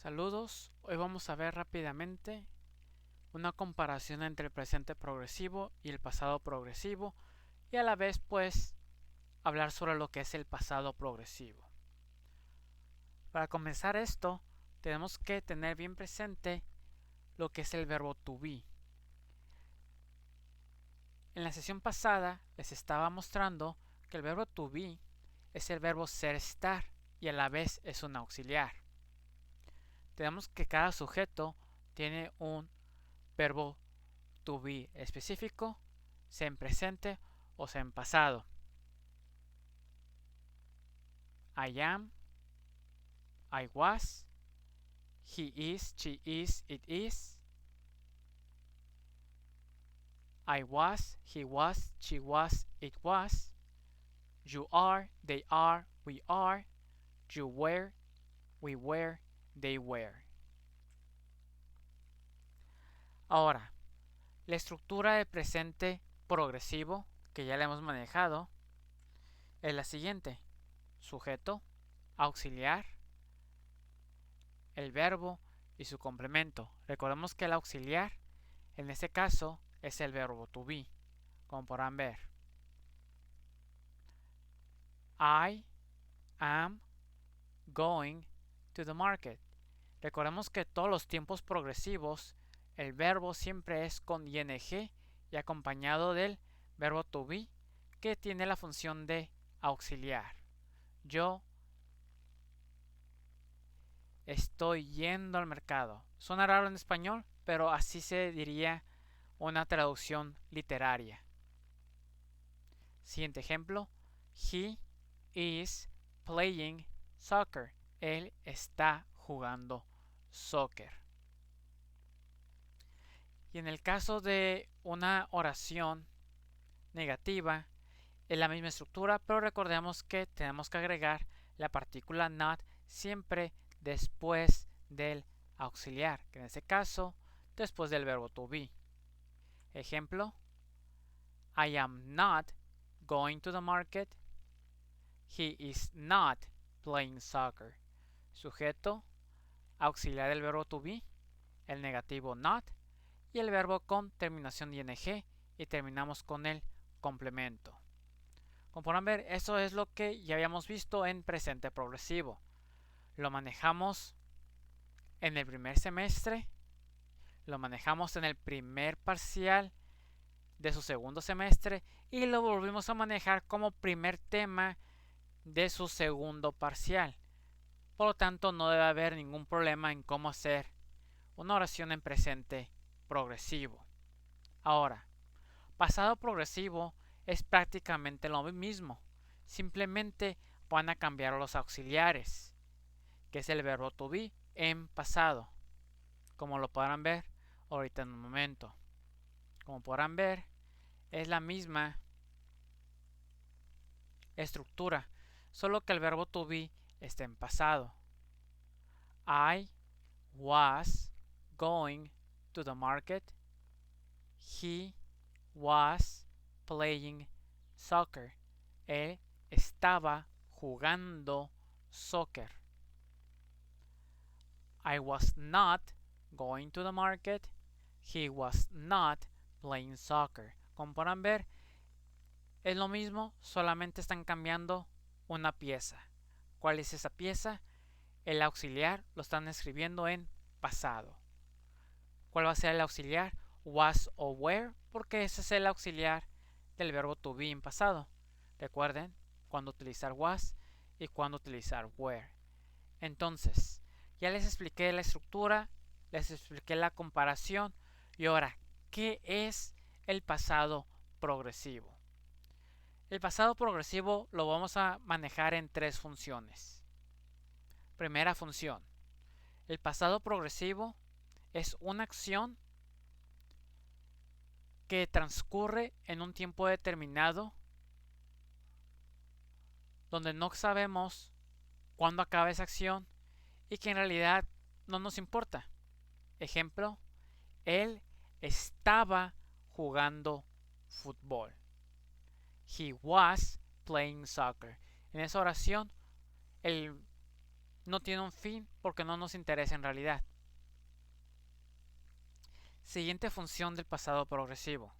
Saludos, hoy vamos a ver rápidamente una comparación entre el presente progresivo y el pasado progresivo y a la vez pues hablar sobre lo que es el pasado progresivo. Para comenzar esto tenemos que tener bien presente lo que es el verbo to be. En la sesión pasada les estaba mostrando que el verbo to be es el verbo ser estar y a la vez es un auxiliar. Tenemos que cada sujeto tiene un verbo to be específico, sea en presente o sea en pasado. I am, I was, he is, she is, it is. I was, he was, she was, it was. You are, they are, we are. You were, we were, they were. Ahora, la estructura del presente progresivo, que ya la hemos manejado, es la siguiente. Sujeto, auxiliar, el verbo y su complemento. Recordemos que el auxiliar, en este caso, es el verbo to be, como podrán ver. I am going to the market. Recordemos que todos los tiempos progresivos, el verbo siempre es con ing y acompañado del verbo to be, que tiene la función de auxiliar. Yo estoy yendo al mercado. Suena raro en español, pero así se diría una traducción literaria. Siguiente ejemplo. He is playing soccer. Él está jugando soccer. Y en el caso de una oración negativa, es la misma estructura, pero recordemos que tenemos que agregar la partícula not siempre después del auxiliar, que en este caso después del verbo to be. Ejemplo: I am not going to the market. He is not playing soccer. Sujeto, auxiliar del verbo to be, el negativo not y el verbo con terminación de ing y terminamos con el complemento. Como podrán ver, eso es lo que ya habíamos visto en presente progresivo. Lo manejamos en el primer semestre, lo manejamos en el primer parcial de su segundo semestre y lo volvimos a manejar como primer tema de su segundo parcial. Por lo tanto, no debe haber ningún problema en cómo hacer una oración en presente progresivo. Ahora, pasado progresivo es prácticamente lo mismo. Simplemente van a cambiar los auxiliares, que es el verbo to be en pasado, como lo podrán ver ahorita en un momento. Como podrán ver, es la misma estructura, solo que el verbo to be está en pasado. I was going to the market. He was playing soccer. Él estaba jugando soccer. I was not going to the market. He was not playing soccer. Como podrán ver, es lo mismo, solamente están cambiando una pieza. ¿Cuál es esa pieza? El auxiliar lo están escribiendo en pasado. ¿Cuál va a ser el auxiliar? Was o were, porque ese es el auxiliar del verbo to be en pasado. Recuerden cuándo utilizar was y cuándo utilizar were. Entonces, ya les expliqué la estructura, les expliqué la comparación y ahora, ¿qué es el pasado progresivo? El pasado progresivo lo vamos a manejar en tres funciones. Primera función. El pasado progresivo es una acción que transcurre en un tiempo determinado donde no sabemos cuándo acaba esa acción y que en realidad no nos importa. Ejemplo, él estaba jugando fútbol. He was playing soccer. En esa oración, el no tiene un fin porque no nos interesa en realidad. Siguiente función del pasado progresivo.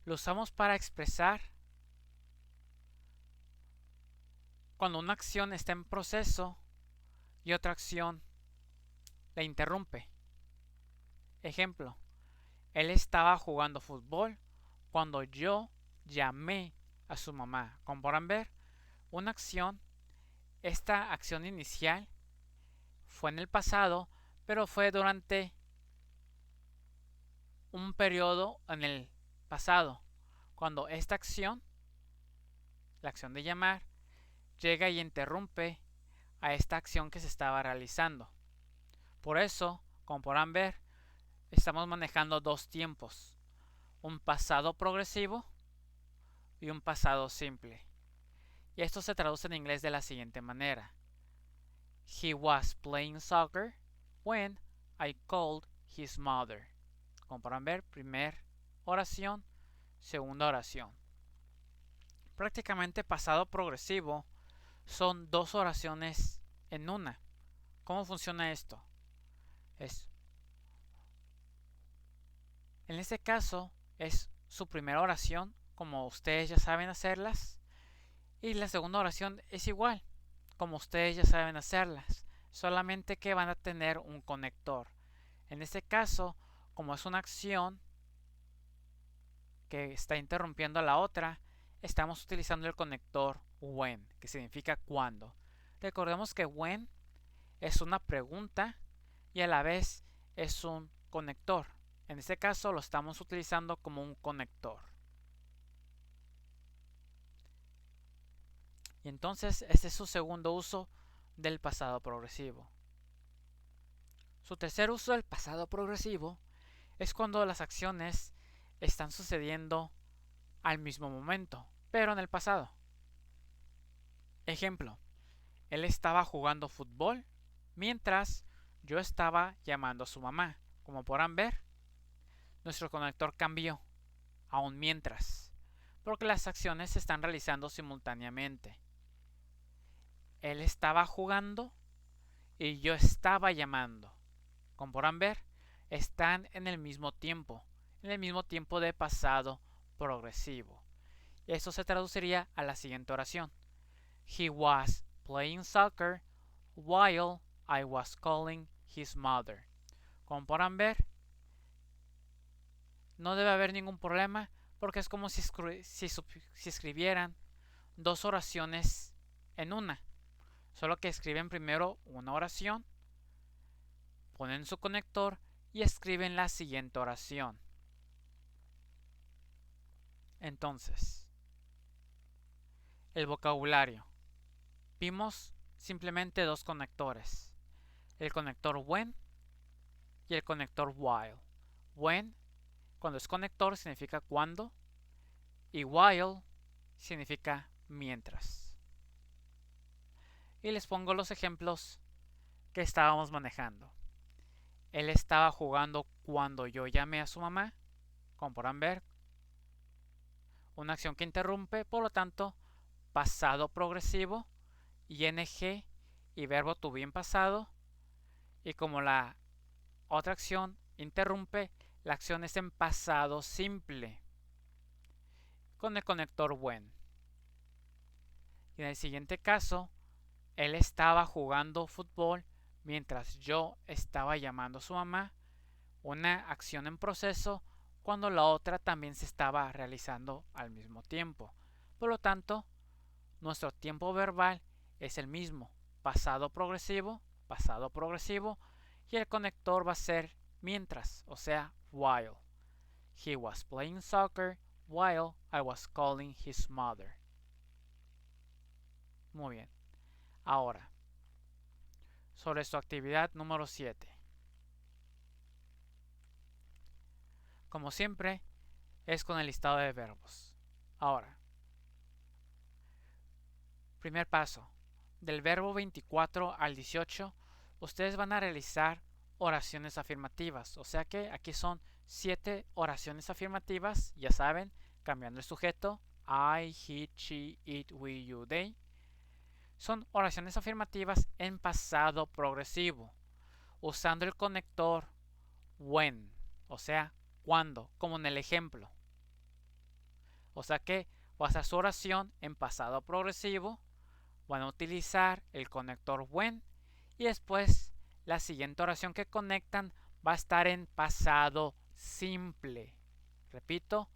Lo usamos para expresar cuando una acción está en proceso y otra acción la interrumpe. Ejemplo, él estaba jugando fútbol cuando yo llamé a su mamá. Como podrán ver, una acción, esta acción inicial fue en el pasado, pero fue durante un periodo en el pasado, cuando esta acción, la acción de llamar, llega y interrumpe a esta acción que se estaba realizando. Por eso, como podrán ver, estamos manejando dos tiempos, un pasado progresivo y un pasado simple. Y esto se traduce en inglés de la siguiente manera: He was playing soccer when I called his mother. Como podrán ver, primera oración, segunda oración. Prácticamente pasado progresivo son dos oraciones en una. ¿Cómo funciona esto? En este caso es su primera oración, como ustedes ya saben hacerlas, y la segunda oración es igual, como ustedes ya saben hacerlas, solamente que van a tener un conector. En este caso, como es una acción que está interrumpiendo a la otra, estamos utilizando el conector when, que significa cuando. Recordemos que when es una pregunta y a la vez es un conector. En este caso lo estamos utilizando como un conector. Y entonces este es su segundo uso del pasado progresivo. Su tercer uso del pasado progresivo es cuando las acciones están sucediendo al mismo momento, pero en el pasado. Ejemplo, él estaba jugando fútbol mientras yo estaba llamando a su mamá. Como podrán ver, nuestro conector cambió a un mientras, porque las acciones se están realizando simultáneamente. Él estaba jugando y yo estaba llamando. Como podrán ver, están en el mismo tiempo de pasado progresivo. Y esto se traduciría a la siguiente oración: He was playing soccer while I was calling his mother. Como podrán ver, no debe haber ningún problema porque es como si escribieran dos oraciones en una. Solo que escriben primero una oración, ponen su conector y escriben la siguiente oración. Entonces, el vocabulario. Vimos simplemente dos conectores: el conector when y el conector while. When, cuando es conector, significa cuando, y while significa mientras. Y les pongo los ejemplos que estábamos manejando. Él estaba jugando cuando yo llamé a su mamá. Como podrán ver, una acción que interrumpe, por lo tanto, pasado progresivo, ing y verbo to be en pasado. Y como la otra acción interrumpe, la acción es en pasado simple, con el conector when. Y en el siguiente caso, él estaba jugando fútbol mientras yo estaba llamando a su mamá. Una acción en proceso cuando la otra también se estaba realizando al mismo tiempo. Por lo tanto, nuestro tiempo verbal es el mismo: pasado progresivo, y el conector va a ser mientras, o sea, while. He was playing soccer while I was calling his mother. Muy bien. Ahora, sobre su actividad número 7. Como siempre, es con el listado de verbos. Ahora, primer paso. Del verbo 24 al 18, ustedes van a realizar oraciones afirmativas. O sea que aquí son 7 oraciones afirmativas, ya saben, cambiando el sujeto: I, he, she, it, we, you, they. son oraciones afirmativas en pasado progresivo, usando el conector when, o sea, cuando, como en el ejemplo. O sea que va a ser su oración en pasado progresivo, van a utilizar el conector when y después la siguiente oración que conectan va a estar en pasado simple. Repito,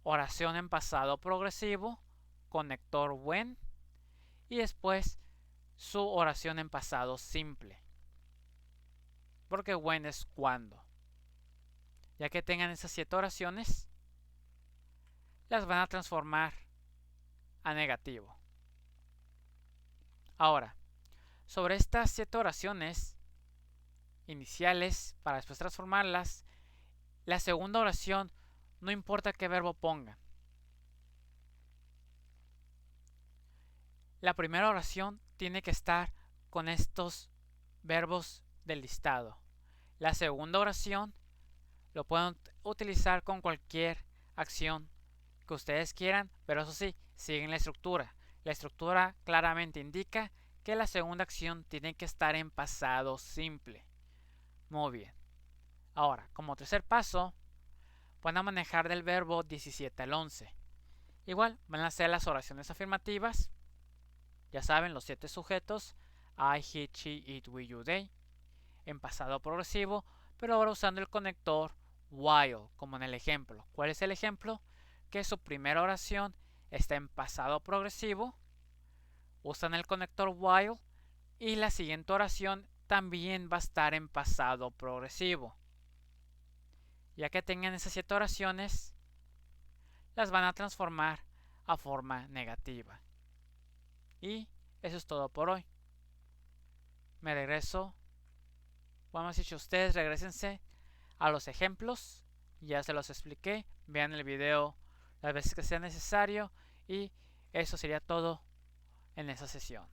oración en pasado progresivo, conector when y después su oración en pasado simple. Porque when es cuando. Ya que tengan esas 7 oraciones, las van a transformar a negativo. Ahora, sobre estas 7 oraciones iniciales, para después transformarlas, la segunda oración no importa qué verbo pongan. La primera oración tiene que estar con estos verbos del listado. La segunda oración lo pueden utilizar con cualquier acción que ustedes quieran, pero eso sí, siguen la estructura. La estructura claramente indica que la segunda acción tiene que estar en pasado simple. Muy bien. Ahora, como tercer paso, van a manejar del verbo 17 al 11. Igual, van a hacer las oraciones afirmativas. Ya saben, los 7 sujetos. I, he, she, it, we, you, they. En pasado progresivo, pero ahora usando el conector while, como en el ejemplo. ¿Cuál es el ejemplo? Que su primera oración está en pasado progresivo. Usan el conector while. Y la siguiente oración también va a estar en pasado progresivo. Ya que tengan esas 7 oraciones, las van a transformar a forma negativa. Y eso es todo por hoy. Me regreso. Bueno, así que ustedes regresense a los ejemplos. Ya se los expliqué. Vean el video las veces que sea necesario. Y eso sería todo en esa sesión.